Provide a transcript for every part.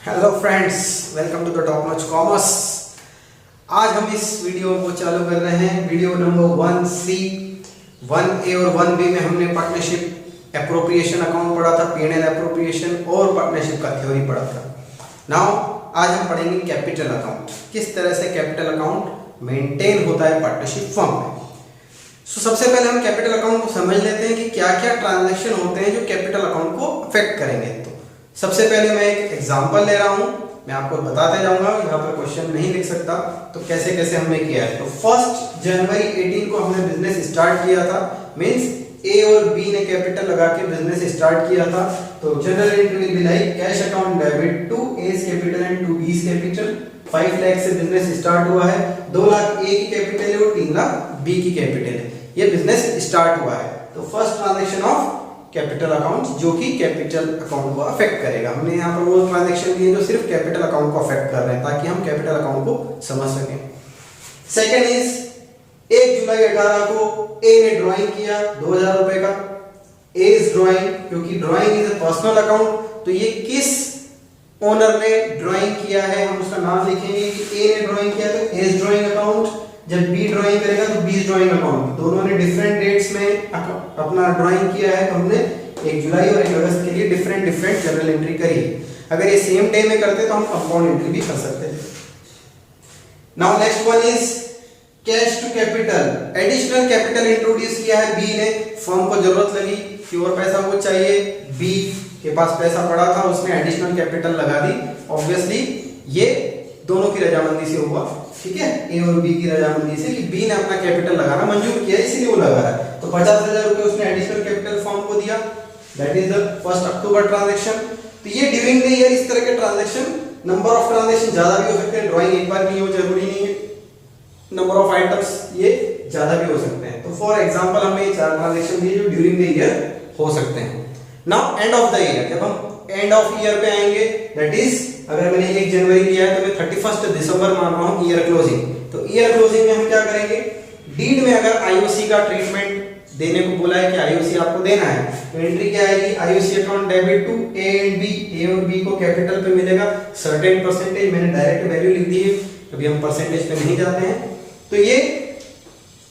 Hello friends, welcome to the Top Notch Commerce. आज हम इस वीडियो को चालू कर रहे हैं। वीडियो नंबर 1C, 1A और 1B में हमने पार्टनरशिप एप्रोप्रिएशन अकाउंट पढ़ा था, P&L एप्रोप्रिएशन और पार्टनरशिप का थ्योरी पढ़ा था। नाउ आज हम पढ़ेंगे कैपिटल अकाउंट, किस तरह से कैपिटल अकाउंट मेंटेन होता है पार्टनरशिप फर्म में। सबसे पहले हम कैपिटल अकाउंट को समझ लेते हैं कि क्या क्या ट्रांजैक्शन होते हैं जो कैपिटल अकाउंट को अफेक्ट करेंगे। तो सबसे पहले मैं एक एग्जांपल ले रहा हूं, मैं आपको बताते जाऊंगा, यहाँ पर क्वेश्चन नहीं लिख सकता तो कैसे कैसे हमने किया है। तो 1 जनवरी 18 को हमने बिजनेस स्टार्ट किया था, मींस ए और बी ने कैपिटल लगा के बिजनेस स्टार्ट किया था। तो general entry will be like cash account debit to A's capital and to b's capital. 5 lakh से बिजनेस स्टार्ट हुआ है, 2 लाख ए की कैपिटल है और 3 लाख बी की कैपिटल है। ये बिजनेस स्टार्ट हुआ है। तो first transaction of capital account जो कि कैपिटल अकाउंट को अफेक्ट करेगा। हमने यहाँ पर वो ट्रांजैक्शन दिए जो सिर्फ कैपिटल अकाउंट को अफेक्ट कर रहे हैं ताकि हम कैपिटल अकाउंट को समझ सकें। सेकंड इज 1 जुलाई 18 को ए ने ड्राइंग किया 2000 रुपए का। ए इज ड्राइंग, क्योंकि drawing is a personal account, तो ये किस ओनर ने ड्राइंग किया है हम उसका नाम लिखेंगे कि ए ने ड्राइंग किया तो ए इज ड्राइंग अकाउंट। जब बी ड्राइंग करेगा तो बी ड्राइंग अकाउंट। दोनों ने डिफरेंट डेट्स में अपना ड्राइंग किया है तो हमने 1 जुलाई और 1 अगस्त के लिए डिफरेंट जर्नल एंट्री करी। अगर ये सेम डे में करते तो हम कंपाउंड एंट्री भी कर सकते थे। Now next one is cash to capital. Additional capital introduce किया है बी ने। फर्म को जरूरत लगी कि और पैसा वो चाहिए, बी के पास पैसा पड़ा था, उसने एडिशनल कैपिटल लगा दी। ऑब्वियसली ये दोनों की रजामंदी से हुआ, ठीक है, ए और बी की रजामंदी से कि बी ने अपना कैपिटल लगाना मंजूर किया, इसीलिए वो लगा रहा है। तो 50,000 रुपए उसने एडिशनल कैपिटल फर्म को दिया। That is the 1 October transaction. तो ये ड्यूरिंग द ईयर इस तरह के ट्रांजैक्शन, नंबर ऑफ ट्रांजैक्शन ज्यादा भी हो सकते हैं, ड्राइंग एक बार नहीं हो जरूरी नहीं है, नंबर ऑफ आइटम्स ये ज्यादा भी हो सकते हैं। तो फॉर एग्जांपल हमने ये 4 ट्रांजैक्शन दिए जो ड्यूरिंग द ईयर हो सकते हैं। Now end of the year, जब हम एंड ऑफ ईयर पे आएंगे, दैट इज अगर मैंने 1 जनवरी लिया है तो मैं 31 दिसंबर मान रहा हूं ईयर क्लोजिंग। तो ईयर क्लोजिंग में हम क्या करेंगे, डीड में अगर आईओसी का ट्रीटमेंट देने को बोला है कि आईओसी आपको देना है तो एंट्री क्या आएगी, IOC account debit to A and B. A और बी को कैपिटल पे मिलेगा सर्टेन परसेंटेज, मैंने डायरेक्ट वैल्यू लिख दी है, अभी हम परसेंटेज पे नहीं जाते हैं। तो ये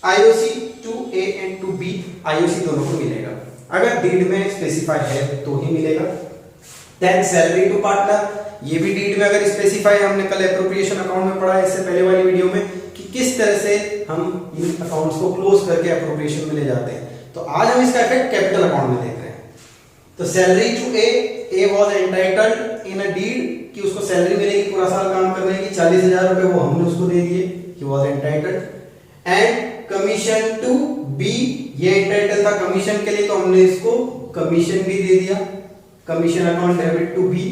IOC to A and to B, IOC दोनों को मिलेगा। अगर डीड में स्पेसिफाई है तो ही मिलेगा। देन सैलरी टू पार्टनर, ये भी डीड में अगर स्पेसिफाई, हमने कल एप्रोप्रिएशन अकाउंट में पढ़ा है इससे पहले वाली वीडियो में कि किस तरह से हम इन अकाउंट्स को क्लोज करके एप्रोप्रिएशन में ले जाते हैं। तो आज हम इसका इफेक्ट कैपिटल अकाउंट में देख रहे हैं। तो salary to A was entitled in a deed कि उसको सैलरी मिलेगी पूरा साल काम करने की, 40,000 रुपए वो हमने उसको दे दिए, he was entitled. And commission to B, ये एंटाइटल था कमीशन के लिए तो हमने इसको कमीशन भी दे दिया, commission account debit to B.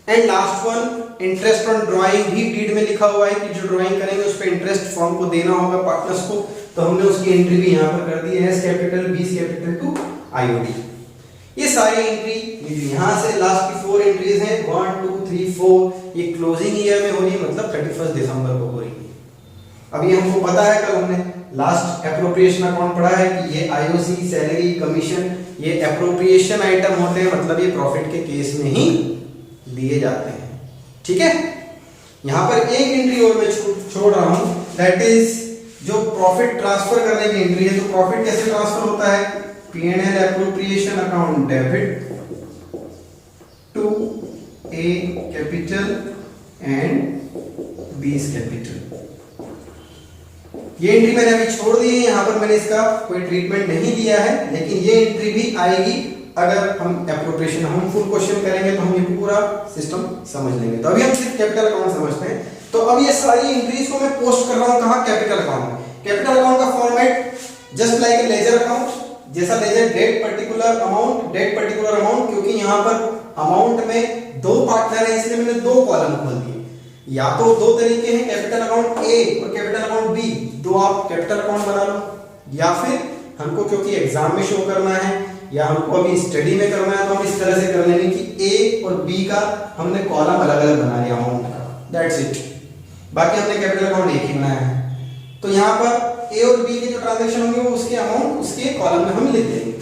And last one interest on drawing, भी डीड में लिखा हुआ है कि जो ड्राइंग करेंगे उस पे इंटरेस्ट फर्म को देना होगा पार्टनर्स को, तो हमने उसकी एंट्री भी यहां पर कर दी है, A's capital B capital to IOD. ये सारी एंट्री यहां से लास्ट की 4 एंट्रीज हैं 1 2 3 4, ये क्लोजिंग ईयर में हो रही है, मतलब 31 दिसंबर को हो रही है। अब ये हमको पता है, कल हमने लास्ट एप्रोप्रिएशन अकाउंट पढ़ा है कि ये आईओसी, सैलरी, कमीशन ये एप्रोप्रिएशन आइटम होते हैं, मतलब ये प्रॉफिट के केस में ही दिए जाते हैं, ठीक है। यहां पर एक एंट्री और मैं छोड़ रहा हूं, दैट इज जो प्रॉफिट ट्रांसफर करने की एंट्री है। तो प्रॉफिट कैसे ट्रांसफर होता है, P&L appropriation account debit to A capital and B capital. ये एंट्री मैंने अभी छोड़ दी है, यहां पर मैंने इसका कोई ट्रीटमेंट नहीं दिया है, लेकिन ये एंट्री भी आएगी अगर हम एप्रोप्रिएशन, हम फुल क्वेश्चन करेंगे तो हम ये पूरा सिस्टम समझ लेंगे। तो अभी हम सिर्फ कैपिटल अकाउंट समझते हैं। तो अब ये सारी एंट्रीज को मैं पोस्ट कर रहा हूं कहां, कैपिटल अकाउंट में। कैपिटल अकाउंट का format just like a ledger account, जैसा लेजर डेट पर्टिकुलर अमाउंट, क्योंकि यहां पर अमाउंट में 2 पार्टनर है इसलिए मैंने 2 कॉलम खोल दिए। या तो 2 तरीके हैं, कैपिटल अकाउंट ए और कैपिटल अकाउंट बी, 2 आप कैपिटल अकाउंट बना लो, या फिर हमको क्योंकि एग्जाम में शो करना है या हमको अभी स्टडी में करना है तो हम इस तरह से कर लेंगे कि ए और बी का हमने कॉलम अलग अलग बना लिया अमाउंट का, दैट्स इट। बाकी हमने कैपिटल अकाउंट एक ही बनाया है। तो यहाँ पर ए और बी के जो ट्रांजैक्शन होंगे वो उसके अमाउंट उसके कॉलम में हम लिख देंगे।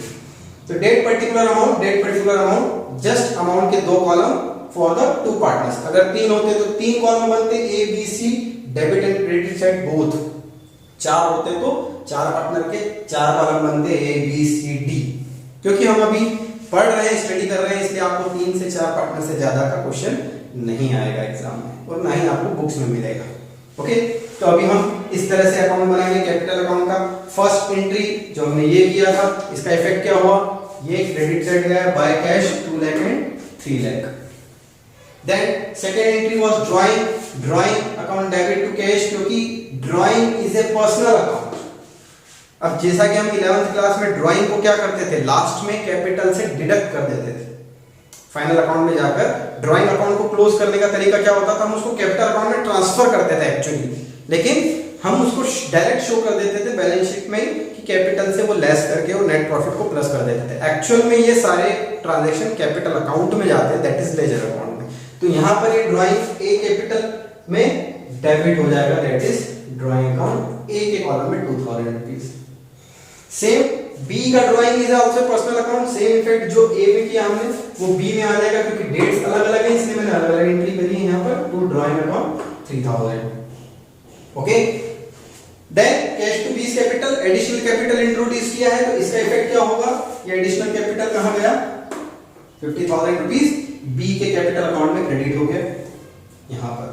तो date particular amount, just amount के 2 column, for the two partners. अगर 3 होते तो 3 कॉलम बनते, A B C, debit and credit side both. 4 होते तो 4 पार्टनर के 4 कॉलम बनते, ए बी सी डी। क्योंकि हम अभी पढ़ रहे हैं, स्टडी कर रहे हैं, इसलिए आपको 3 से 4 पार्टनर से ज्यादा का क्वेश्चन नहीं आएगा एग्जाम में, और ना ही आपको बुक्स में मिलेगा। ओके, तो अभी हम इस तरह से अकाउंट बनाएंगे कैपिटल अकाउंट का। फर्स्ट एंट्री जो हमने ये किया था, इसका इफेक्ट क्या हुआ, ये क्रेडिट साइड गया by cash 2 lakh and 3 lakh. Then second entry was drawing account debit to cash, क्योंकि drawing is a personal account. अब जैसा कि हम 11th क्लास में ड्राइंग को क्या करते थे, लास्ट में कैपिटल से डिडक्ट कर देते थे। फाइनल अकाउंट में जाकर ड्राइंग अकाउंट को क्लोज करने का तरीका क्या होता था, हम उसको कैपिटल अकाउंट में ट्रांसफर करते थे एक्चुअली, लेकिन हम उसको डायरेक्ट शो कर देते थे बैलेंस शीट में कि कैपिटल से वो लेस करके वो नेट प्रॉफिट को प्लस कर देते थे। एक्चुअल में ये सारे ट्रांजैक्शन कैपिटल अकाउंट में जाते हैं, दैट इज लेजर अकाउंट में। तो यहां पर ये ड्राइंग ए कैपिटल में डेबिट हो जाएगा, दैट इज ड्राइंग अकाउंट ए के कॉलम में 2000 रुपीस। सेम बी का drawing is also personal account, same effect जो ए में किया हमने वो बी में आ जाएगा, क्योंकि डेट्स अलग अलग है इसलिए मैंने अलग अलग एंट्री करी है यहां पर। To drawing account 3000। Okay, then cash to B's capital, additional capital introduce किया है, तो इसका इफेक्ट क्या होगा, ये एडिशनल कैपिटल कहां गया, 50,000 रुपीस बी के कैपिटल अकाउंट में क्रेडिट हो गया यहां पर।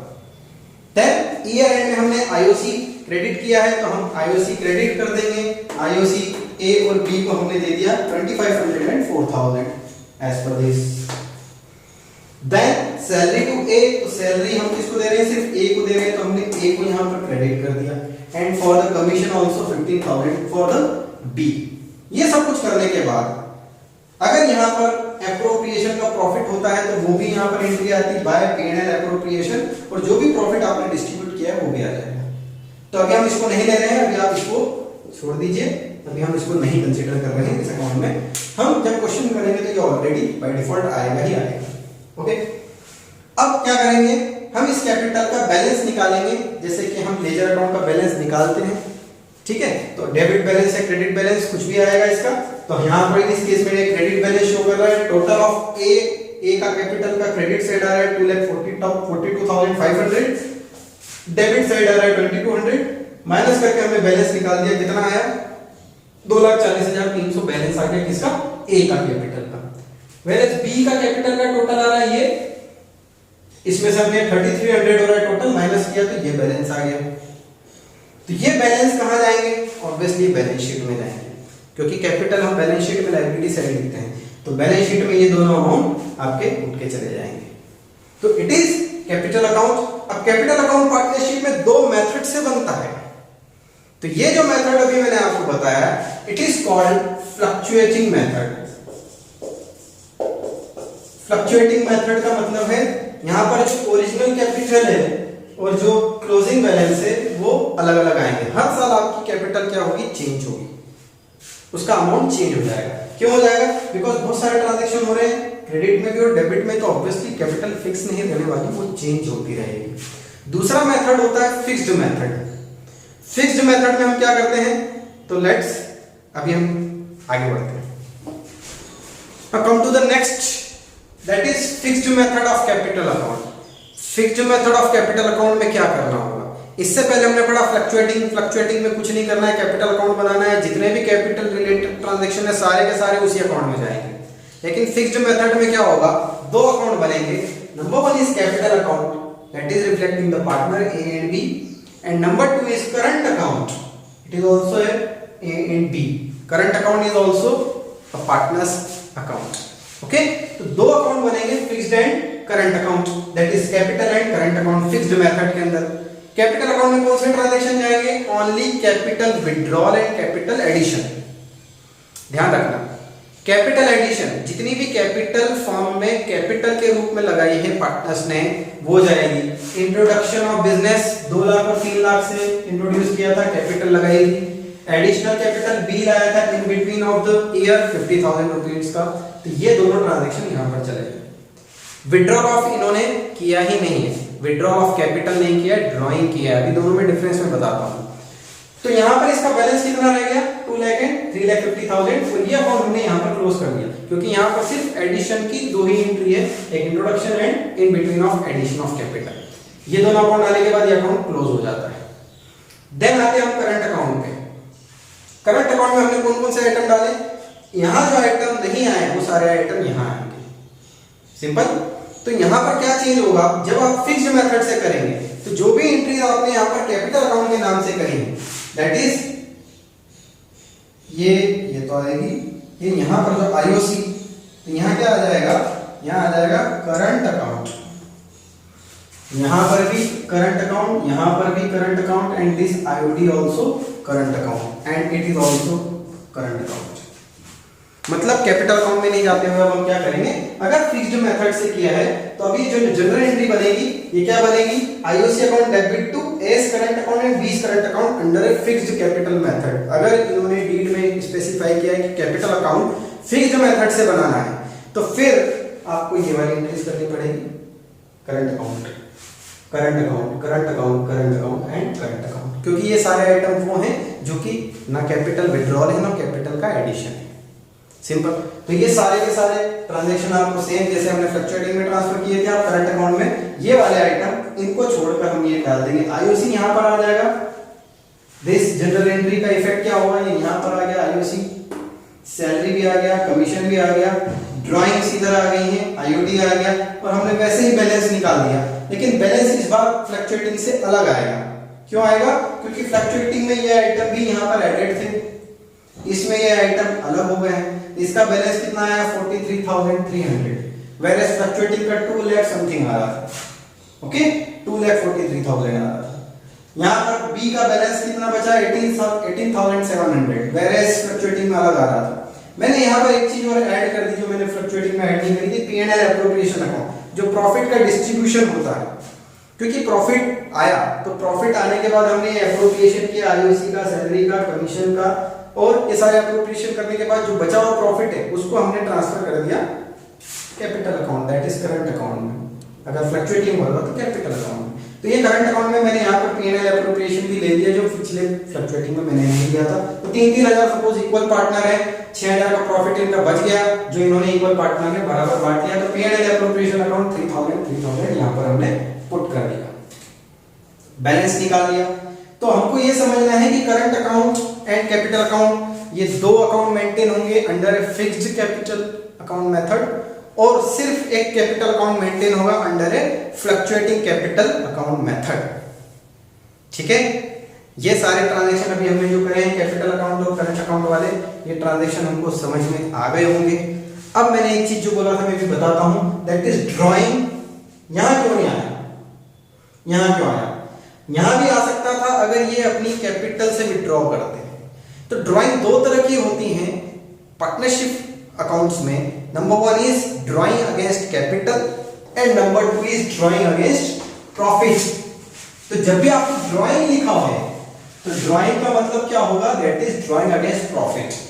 देन ईयर एंड में हमने आईओसी क्रेडिट किया है, तो हम आईओसी क्रेडिट कर देंगे। आईओसी ए और बी को हमने दे दिया 2500 and 4000 as per this. Then salary to A, तो सैलरी हम किसको दे रहे हैं, सिर्फ ए को दे रहे हैं, तो हमने ए को यहां पर क्रेडिट कर दिया। And for the commission also 15,000 for the B. ये सब कुछ करने के बाद अगर यहां पर एप्रोप्रिएशन का प्रॉफिट होता है तो वो भी यहां पर एंट्री आती है बाय पेड एंड एप्रोप्रिएशन, और जो भी प्रॉफिट आपने डिस्ट्रीब्यूट किया है वो भी आ जाएगा। तो अभी हम इसको नहीं ले रहे हैं, अभी आप इसको छोड़ दीजिए, अभी हम इसको नहीं कंसीडर कर रहे हैं इस अकाउंट में। हम जब क्वेश्चन करेंगे तो ये ऑलरेडी बाय डिफॉल्ट आएगा ही आएगा। ओके, अब क्या करेंगे, हम इस कैपिटल का बैलेंस निकालेंगे, जैसे कि हम लेजर अकाउंट का बैलेंस निकालते हैं। ठीक है, तो डेबिट बैलेंस है, क्रेडिट बैलेंस कुछ भी आएगा इसका। तो यहां पर इस केस में क्रेडिट बैलेंस शो कर रहा है, टोटल ऑफ ए का कैपिटल का क्रेडिट साइड आ रहा है 2,42,500, डेबिट साइड आ रहा है 2200, माइनस करके हमने बैलेंस निकाल दिया, कितना आया 2,40,300 बैलेंस आ गया किसका, ए का कैपिटल का। वेयर बी का कैपिटल का टोटल आ रहा है ये, इसमें से हमने 3300 हो रहा है टोटल, माइनस किया तो ये बैलेंस आ गया। तो ये बैलेंस कहां जाएंगे, ऑब्वियसली बैलेंस शीट में जाएंगे, क्योंकि कैपिटल हम बैलेंस शीट में लायबिलिटी साइड लिखते हैं, तो बैलेंस शीट में ये दोनों अमाउंट आपके उठ के चले जाएंगे। तो इट इज कैपिटल अकाउंट। अब कैपिटल अकाउंट पार्टनरशिप में 2 मेथड से बनता है। तो ये जो मेथड अभी मैंने आपको बताया, it is called fluctuating method. Fluctuating method का मतलब है यहां पर जो ओरिजिनल कैपिटल है और जो क्लोजिंग बैलेंस है वो अलग अलग आएंगे। हर साल आपकी कैपिटल क्या होगी, चेंज होगी, उसका अमाउंट चेंज हो जाएगा। क्यों हो जाएगा, बिकॉज बहुत सारे ट्रांजैक्शन हो रहे हैं क्रेडिट में भी और डेबिट में, तो ऑब्वियसली कैपिटल फिक्स नहीं रहने वाली, वो चेंज होती रहेगी। दूसरा मेथड होता है फिक्स्ड मेथड। फिक्स्ड मेथड में हम क्या करते हैं, तो लेट्स अभी हम आगे बढ़ते हैं। Now come to the next, that is fixed method of capital account. Fixed method of capital account में क्या करना होगा, इससे पहले हमने पढ़ा फ्लक्चुएटिंग। फ्लक्चुएटिंग में कुछ नहीं करना है, कैपिटल अकाउंट बनाना है, जितने भी कैपिटल रिलेटेड ट्रांजैक्शन है सारे के सारे उसी अकाउंट में जाएंगे। लेकिन फिक्स्ड मेथड में क्या होगा, 2 अकाउंट बनेंगे। Number 1 is capital account, that is reflecting the partner A and B, and number 2 is current account, it is also A and B. Current account is also a partners account. Okay, तो 2 account बनेंगे, fixed and current account, that is capital and current account fixed method के अंदर। Capital account में कौन से transaction जाएंगे, only capital withdrawal and capital addition. ध्यान रखना, कैपिटल एडिशन, जितनी भी कैपिटल फॉर्म में कैपिटल के रूप में लगाई है पार्टनर्स ने वो जाएगी। इंट्रोडक्शन ऑफ बिजनेस 2 लाख और 3 लाख से इंट्रोड्यूस किया था, कैपिटल लगाई थी। एडिशनल कैपिटल बी लाया था इन between of the year 50,000 rupees का, तो ये दोनों ट्रांजैक्शन यहां पर चले गए। विड्रॉल ऑफ इन्होंने किया ही नहीं है, विड्रॉल ऑफ कैपिटल नहीं किया, ड्राइंग किया है। अभी दोनों में डिफरेंस मैं बताता हूं। तो यहां पर इसका बैलेंस कितना रह गया, 2 लाख एंड 3 लाख 50,000 और ये अकाउंट हमने यहाँ पर क्लोज कर दिया क्योंकि यहाँ पर सिर्फ एडिशन की दो ही एंट्री है, एक introduction and in between of addition of capital. ये दोनों अकाउंट आने के बाद ये अकाउंट क्लोज हो जाता है। देन आते हैं हम करंट अकाउंट पे। करंट अकाउंट में हमने कौन कौन से आइटम डाले, यहाँ जो आइटम नहीं आए वो सारे आइटम यहाँ आएंगे, सिंपल। तो यहाँ पर क्या चेंज होगा, जब आप फिक्स्ड मेथड से करेंगे तो जो भी एंट्री आपने यहाँ पर कैपिटल अकाउंट के नाम से करेंगे, दैट इज ये तो आएगी, ये यहाँ पर जो आईओसी, तो यहाँ क्या आ जाएगा, यहाँ आ जाएगा करंट अकाउंट, यहाँ पर भी करंट अकाउंट, यहाँ पर भी current account and this IOD also current account and it is also current account. मतलब कैपिटल अकाउंट में नहीं जाते हुए अब हम क्या करेंगे, अगर फिक्स्ड मेथड से किया है तो अभी जो जनरल एंट्री बनेगी ये क्या बनेगी, IOC account debit to A's current account and B's current account under a fixed capital method. अगर इन्होंने डीड में स्पेसिफाई किया है कि कैपिटल अकाउंट फिक्स्ड मेथड से बनाना है तो फिर आपको ये वाली एंट्रीज करनी पड़ेगी, current account, current account, current account, current account and current account, क्योंकि ये सारे आइटम वो हैं जो कि ना कैपिटल विड्रॉल है ना कैपिटल का एडिशन है, सिंपल। तो ये सारे के सारे ट्रांजैक्शन आपको सेम जैसे हमने फ्लक्चुएटिंग में ट्रांसफर किए थे आप करंट अकाउंट में, ये वाले आइटम इनको छोड़कर हम ये डाल देंगे। आईओसी यहाँ पर आ जाएगा, दिस जनरल एंट्री का इफेक्ट क्या होगा, ये यहाँ पर आ गया आईओसी, सैलरी भी आ गया, कमीशन भी आ गया, ड्राइंग्स इधर आ गई है, आईओडी आ गया और हमने वैसे ही बैलेंस निकाल दिया। लेकिन बैलेंस इस बार फ्लक्चुएटिंग से अलग आएगा, क्यों आएगा, क्योंकि फ्लक्चुएटिंग में ये आइटम भी यहाँ पर एडेड थे, इसमें ये आइटम अलग हो गए हैं। इसका बैलेंस कितना आया 43,300, वेयरएज फ्लक्चुएटिंग का 2 लाख समथिंग आ रहा था, ओके 2,43,000 आ रहा था। यहाँ पर बी का बैलेंस कितना बचा 18,700, वेयरएज फ्लक्चुएटिंग में अलग आ रहा था। मैंने यहाँ पर एक चीज और ऐड कर दी जो मैंने फ्लक्चुएटिंग में ऐड नहीं करी थी, P&L एप्रोप्रिएशन अकाउंट, जो प्रॉफिट का डिस्ट्रीब्यूशन होता है, क्योंकि प्रॉफिट आया तो प्रॉफिट आने के बाद हमने एप्रोप्रिएशन किया आईओसी का, सैलरी का, कमीशन का, और ये सारे एप्रोप्रिएशन करने के बाद जो बचा हुआ प्रॉफिट है उसको हमने ट्रांसफर कर दिया capital account, that is current account में। अगर फ्लक्चुएटिंग हो रहा तो कैपिटल अकाउंट में, तो ये करंट अकाउंट में मैंने यहाँ पर P&L एप्रोप्रिएशन भी ले लिया जो पिछले फ्लक्चुएटिंग में मैंने नहीं लिया था। तो 3,000 सपोज इक्वल पार्टनर है, 6,000 का प्रॉफिट इनका बच गया जो इन्होंने इक्वल पार्टनर में बराबर बांट लिया, तो P&L एप्रोप्रिएशन अकाउंट 3,000 यहाँ पर हमने पुट कर दिया, बैलेंस निकाल लिया। तो हमको ये समझना है कि current account and capital account ये दो अकाउंट मेंटेन होंगे under a fixed capital account method, और सिर्फ एक कैपिटल अकाउंट मेंटेन होगा अंडर ए फ्लक्चुएटिंग कैपिटल अकाउंट मेथड, ठीक है। ये सारे ट्रांजैक्शन अभी हमने जो करे हैं कैपिटल अकाउंट और करंट अकाउंट वाले, ये ट्रांजैक्शन हमको समझ में आ गए होंगे। अब मैंने एक चीज जो बोला था मैं भी बताता हूं, दैट इज ड्राइंग। यहां क्यों नहीं आया, यहां क्यों आया, यहां भी आ सकता था अगर ये अपनी कैपिटल से विड्रॉ करते हैं। तो ड्राइंग दो तरह की होती हैं पार्टनरशिप अकाउंट्स में, number 1 is drawing against capital and number 2 is drawing against profit. तो जब भी आपको ड्राइंग लिखा है तो ड्राइंग का मतलब क्या होगा, that is drawing against profit.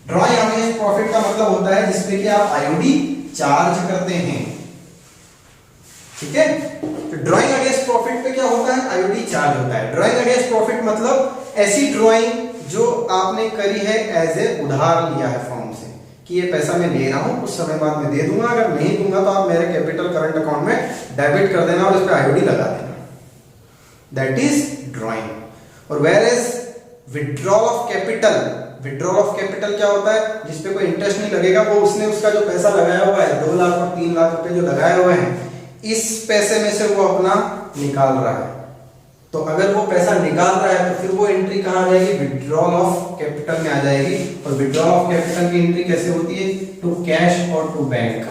Drawing against profit का मतलब होता है जिसपे कि आप आईओडी चार्ज करते हैं, ठीक है। तो ड्राइंग अगेंस्ट प्रॉफिट पे क्या होता है, आईओडी चार्ज होता है। ड्राइंग अगेंस्ट प्रॉफिट मतलब ऐसी ड्राइंग जो आपने करी है एज ए उधार लिया है फर्म से, कि ये पैसा मैं ले रहा हूं कुछ समय बाद में दे दूंगा, अगर नहीं दूंगा तो आप मेरे कैपिटल करंट अकाउंट में डेबिट कर देना और उस पे आईओडी लगा देना, दैट इज ड्राइंग। और whereas withdrawal of capital, withdrawal of capital क्या होता है, जिसपे कोई इंटरेस्ट नहीं लगेगा, वो उसने उसका जो पैसा लगाया हुआ है 2 लाख और 3 लाख रुपए जो लगाए हुए हैं, इस पैसे में से वो अपना निकाल रहा है। तो अगर वो पैसा निकाल रहा है तो फिर वो एंट्री कहां आ जाएगी, विड्रॉल ऑफ कैपिटल में आ जाएगी। और विड्रॉल ऑफ कैपिटल की एंट्री कैसे होती है, टू कैश और टू बैंक।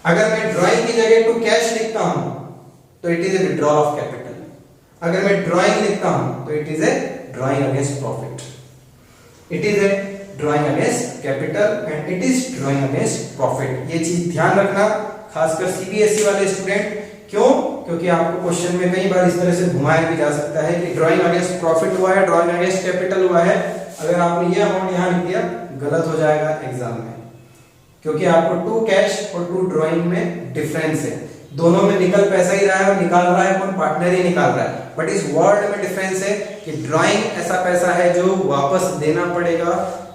अगर मैं ड्राइंग की जगह टू कैश लिखता हूं तो it is a withdrawal of capital, अगर मैं ड्राइंग लिखता हूं तो it is a drawing against profit, it is a drawing against capital and it is drawing against profit. ये चीज ध्यान रखना, खासकर सीबीएसई वाले स्टूडेंट। क्यों, क्योंकि आपको क्वेश्चन में कई बार इस तरह से घुमाया भी जा सकता है कि ड्राइंग अगेंस्ट प्रॉफिट हुआ है, ड्राइंग अगेंस्ट कैपिटल हुआ है, अगर आपने ये अमाउंट यहां लिख दिया गलत हो जाएगा एग्जाम में, क्योंकि आपको टू कैश और टू ड्राइंग में डिफरेंस है। दोनों में निकल पैसा ही रहा है और निकाल रहा है कौन, पार्टनर ही निकाल रहा है। बट इस वर्ड में डिफरेंस है कि ड्राइंग ऐसा पैसा है जो वापस देना पड़ेगा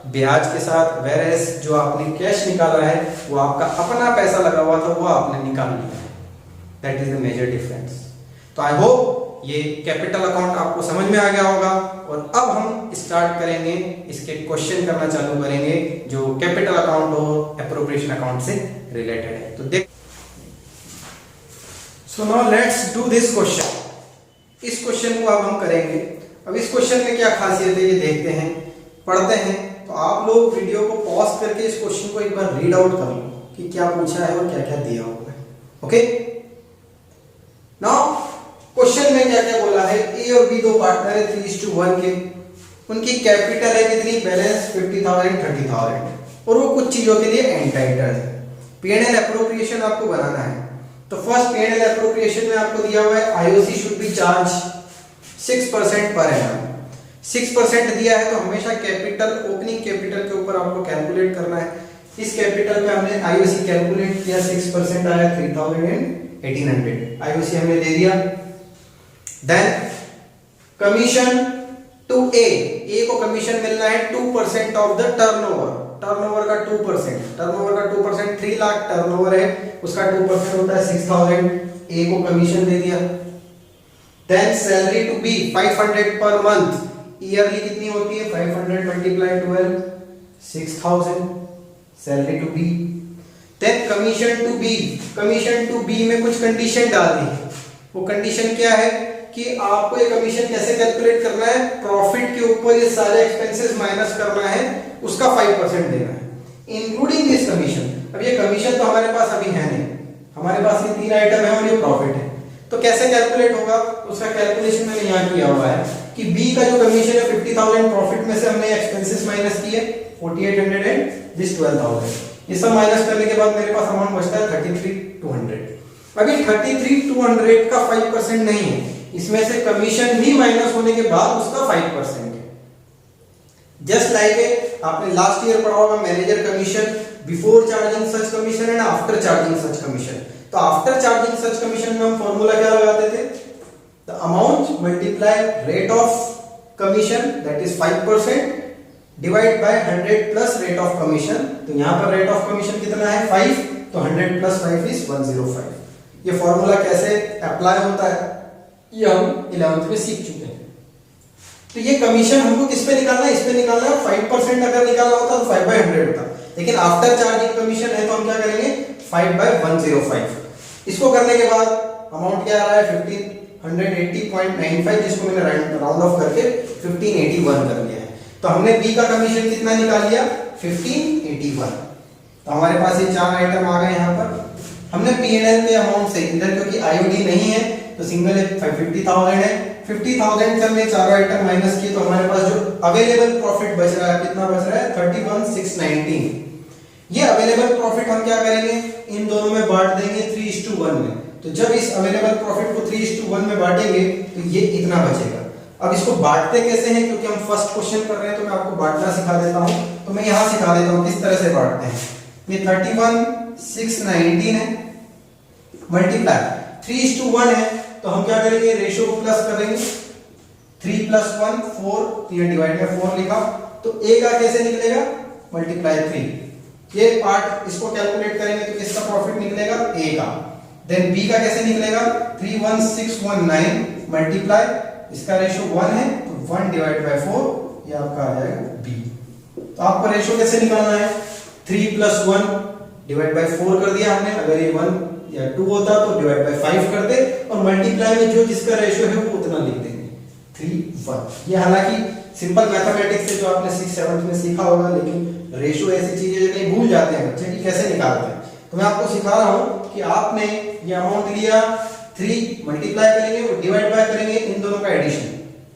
ब्याज के साथ, वेरेस जो आपने कैश निकाला है वो आपका अपना पैसा लगा हुआ था वो आपने निकाल लिया है। That is the major difference. तो आई होप ये कैपिटल अकाउंट आपको समझ में आ गया होगा और अब हम स्टार्ट करेंगे इसके क्वेश्चन करना चालू करेंगे जो कैपिटल अकाउंट और एप्रोप्रिएशन अकाउंट से रिलेटेड है। तो देख, so now let's do this question. इस क्वेश्चन को अब हम करेंगे। अब इस क्वेश्चन में क्या खासियत है ये देखते हैं, पढ़ते हैं। तो आप लोग वीडियो को पॉज करके इस क्वेश्चन को एक बार रीड आउट कर लो कि क्या पूछा है और क्या क्या दिया हुआ है। ओके, नाउ क्वेश्चन में क्या क्या बोला है, ए और बी दो पार्टनर है 3:1 के, उनकी कैपिटल है कितनी, बैलेंस 50,000 30,000 और वो कुछ चीजों के लिए एंटाइटल्ड है। P&L एप्रोप्रिएशन आपको बनाना है। तो फर्स्ट P&L एप्रोप्रिएशन में आपको दिया हुआ है IOC should be charge 6% per annum. 6% दिया है तो हमेशा कैपिटल, ओपनिंग कैपिटल के ऊपर आपको कैलकुलेट करना है। इस कैपिटल में हमने आईओसी कैलकुलेट किया, 6% आया 3,1800 आईओसी हमने दे दिया। देन कमीशन टू ए को कमीशन मिलना है 2% ऑफ द टर्नओवर। टर्नओवर का 2%, टर्नओवर का 2% 3 लाख टर्नओवर है, उसका 2% होता है 6,000, ए को कमीशन दे दिया। Then salary to B 500 per month, yearly कितनी होती है 500 multiply 12 6000 salary to B. Then commission to B, commission to B में कुछ कंडीशन डालनी है। वो कंडीशन क्या है कि आपको ये कमीशन कैसे कैलकुलेट करना है, प्रॉफिट के ऊपर ये सारे एक्सपेंसेस माइनस करना है, उसका 5% देना है इंक्लूडिंग दिस कमीशन। अब ये कमीशन तो हमारे पास अभी है नहीं, हमारे पास ये 3 आइटम है और ये प्रॉफिट है। तो कैसे कैलकुलेट होगा उसका कैलकुलेशन मैंने यहाँ किया हुआ है कि बी का जो कमीशन है 50,000 प्रॉफिट में से हमने एक्सपेंसेस माइनस किए 4800 एंड दिस 12,000, ये सब माइनस करने के बाद मेरे पास अमाउंट बचता है 33,200। अभी 33,200 का 5% नहीं है, इसमें से कमीशन भी माइनस होने के बाद उसका 5% है। जस्ट लाइक आपने लास्ट ईयर पढ़ा होगा manager commission before charging such commission and after charging such commission. तो आफ्टर चार्जिंग सच कमीशन में हम फॉर्मूला क्या लगाते थे, the amount multiply rate of commission that is 5% divide by 100 plus rate of commission. तो यहां पर रेट ऑफ कमीशन कितना है 5, तो 100 प्लस 5 इज 105। ये फॉर्मूला कैसे अप्लाई होता है ये हम 11th में सीख चुके हैं। तो ये कमीशन हमको किस पे निकालना है, इस पे निकालना है। 5% अगर निकालना होता तो 5/100 होता, लेकिन आफ्टर चार्जिंग कमीशन है तो हम क्या करेंगे 5/105। इसको करने के बाद अमाउंट क्या आ रहा है 1580.95, जिसको मैंने राउंड ऑफ करके 1581 कर लिया है। तो हमने बी का कमीशन कितना निकाल लिया 1581। तो हमारे पास ये 4 आइटम आ गए यहाँ पर। हमने P&L के अमाउंट से, इधर क्योंकि आईओडी नहीं है तो सिंगल 50,000 है, 50,000 से हमने 4 आइटम माइनस किए तो हमारे पास जो अवेलेबल प्रॉफिट बच रहा है कितना बच रहा है 31,619। ये अवेलेबल प्रॉफिट हम क्या करेंगे इन दोनों में बांट देंगे 3:1 में। तो जब इस अवेलेबल प्रॉफिट को 3:1 में बांटेंगे तो ये इतना बचेगा। अब इसको बांटते कैसे हैं, क्योंकि हम फर्स्ट क्वेश्चन कर रहे हैं तो मैं आपको बांटना सिखा देता हूं। तो मैं यहां सिखा देता हूं किस तरह से बांटते हैं। ये 31,619 है मल्टीप्लाई 3:1 है, तो हम क्या करेंगे रेशियो को प्लस करेंगे 3 + 1 4, ये डिवाइड में 4 लिखा। तो a का कैसे निकलेगा मल्टीप्लाई 3, ये पार्ट इसको कैलकुलेट करेंगे तो किसका प्रॉफिट निकलेगा a का। देन b का कैसे निकलेगा 31,619 मल्टीप्लाई, इसका रेशियो 1 है तो 1 डिवाइड बाय 4, ये आपका आ जाएगा b। तो आपको रेशियो कैसे निकालना है 3 + 1 डिवाइड बाय 4 कर दिया हमने, अगर ये 1 या 2 होता तो डिवाइड बाय 5 कर दे और मल्टीप्लाई में जो जिसका रेशियो है वो उतना लिख देंगे 3 1। ये हालांकि सिंपल मैथमेटिक्स से जो आपने 6th 7th में सीखा होगा, लेकिन रेशियो ऐसी चीज है जो कहीं भूल जाते हैं बच्चे कि कैसे निकालते हैं। तो मैं आपको सिखा रहा हूं कि आपने ये अमाउंट लिया 3 मल्टीप्लाई करेंगे और डिवाइड बाय करेंगे इन दोनों का एडिशन,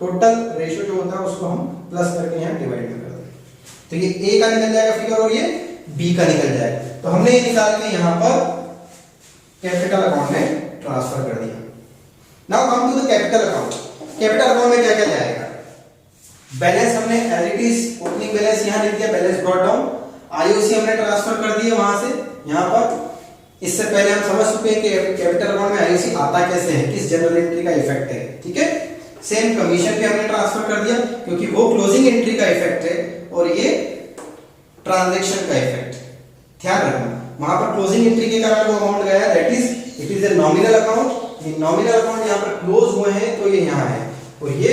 टोटल रेशियो जो होता है उसको हम प्लस करके यहाँ डिवाइड में कर देंगे। तो ये a का निकल जाएगा फिगर और ये b का निकल जाएगा। तो हमने ये निकाल के यहाँ पर कैपिटल अकाउंट में ट्रांसफर कर दिया। Now come to the capital account. Capital account में क्या क्या जाएगा, बैलेंस हमने as it is opening balance यहां लिख दिया, बैलेंस ब्रॉट डाउन। आईओसी हमने ट्रांसफर कर दिया वहां से यहां पर, इससे पहले हम समझ चुके हैं कि कैपिटल अकाउंट में आईओसी आता कैसे है, किस जनरल एंट्री का इफेक्ट है, ठीक है। सेम कमीशन भी हमने ट्रांसफर कर दिया क्योंकि वो क्लोजिंग एंट्री का इफेक्ट है और ये ट्रांजैक्शन का इफेक्ट। ध्यान रखना, वहां पर क्लोजिंग एंट्री के कारण वो अमाउंट गया है, that is it is a nominal account. ये नॉमिनल अकाउंट यहां पर क्लोज हुए हैं तो ये यहां है, और ये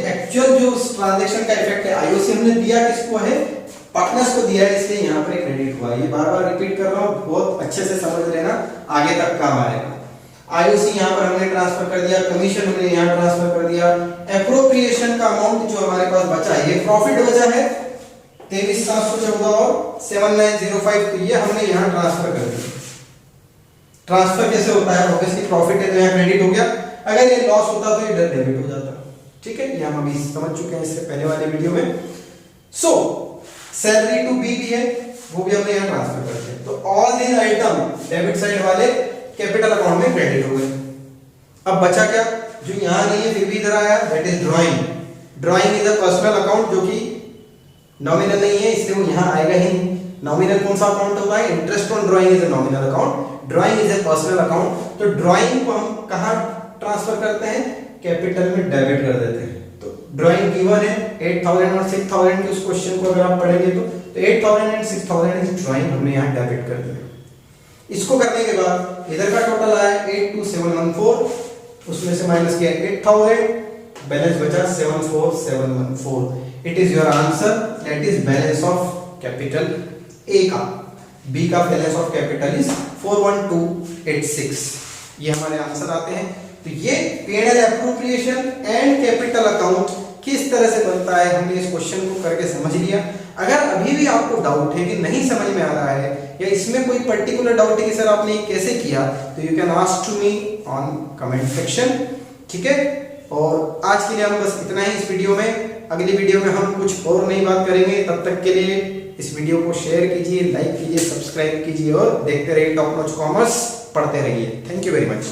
एक्चुअल जो ट्रांजैक्शन का इफेक्ट है आईओसी हमने दिया किसको है, पार्टनर्स को दिया है, इसलिए यहां पर एक क्रेडिट हुआ। ये बार बार रिपीट कर रहा हूं, बहुत अच्छे से समझ लेना, आगे तक काम आएगा। आईओसी यहां पर हमने ट्रांसफर कर दिया, कमीशन हमने यहां ट्रांसफर कर दिया, एप्रोप्रिएशन का अमाउंट जो हमारे पास बचा है, ये प्रॉफिट बचा है 23,714 और 7905, तो ये हमने यहां ट्रांसफर कर दिया। ट्रांसफर कैसे होता है, ऑब्वियसली प्रॉफिट है तो यहां क्रेडिट हो गया, अगर ये लॉस होता तो ये डेबिट हो जाता, ठीक है। ये हम अभी समझ चुके हैं इससे पहले वाले वीडियो में। सो सैलरी टू बी भी है, वो भी हमने यहां ट्रांसफर कर दिया, तो all these item debit side वाले कैपिटल अकाउंट में क्रेडिट हो गए। अब बचा क्या, जो यहां नहीं है फिर भी इधर आया, that is drawing. Drawing is a personal account जो कि नॉमिनल नहीं है, इसलिए वो यहां आएगा ही नहीं। नॉमिनल कौन सा अकाउंट होता है, interest on drawing is a nominal account, drawing is a personal account. तो ड्राइंग को हम कहां ट्रांसफर करते हैं, कैपिटल में डेबिट कर देते हैं। तो ड्राइंग गिवन है 8000 और 6000 के, उस क्वेश्चन को अगर आप पढ़ेंगे तो 8000 एंड 6000 इज ड्राइंग, हमने यहां डेबिट कर दिया। इसको करने के बाद इधर का टोटल आया 82714, उसमें से माइनस किया 8000, बैलेंस बचा 74714। It is your answer, that is balance of capital A का। बी का बैलेंस ऑफ कैपिटल इज 41286। ये हमारे आंसर आते हैं। तो ये P&L appropriation and capital account किस तरह से बनता है, हमने इस क्वेश्चन को करके समझ लिया। अगर अभी भी आपको डाउट है कि नहीं समझ में आ रहा है या इसमें कोई पर्टिकुलर डाउट है कि सर आपने कैसे किया, तो you can ask to me on comment section, ठीक है। और आज के लिए हम बस इतना ही इस वीडियो में। अगली वीडियो में हम कुछ और नई बात करेंगे, तब तक के लिए इस वीडियो को शेयर कीजिए, लाइक कीजिए, सब्सक्राइब कीजिए और देखते रहिए टॉप नॉच कॉमर्स, पढ़ते रहिए। Thank you very much.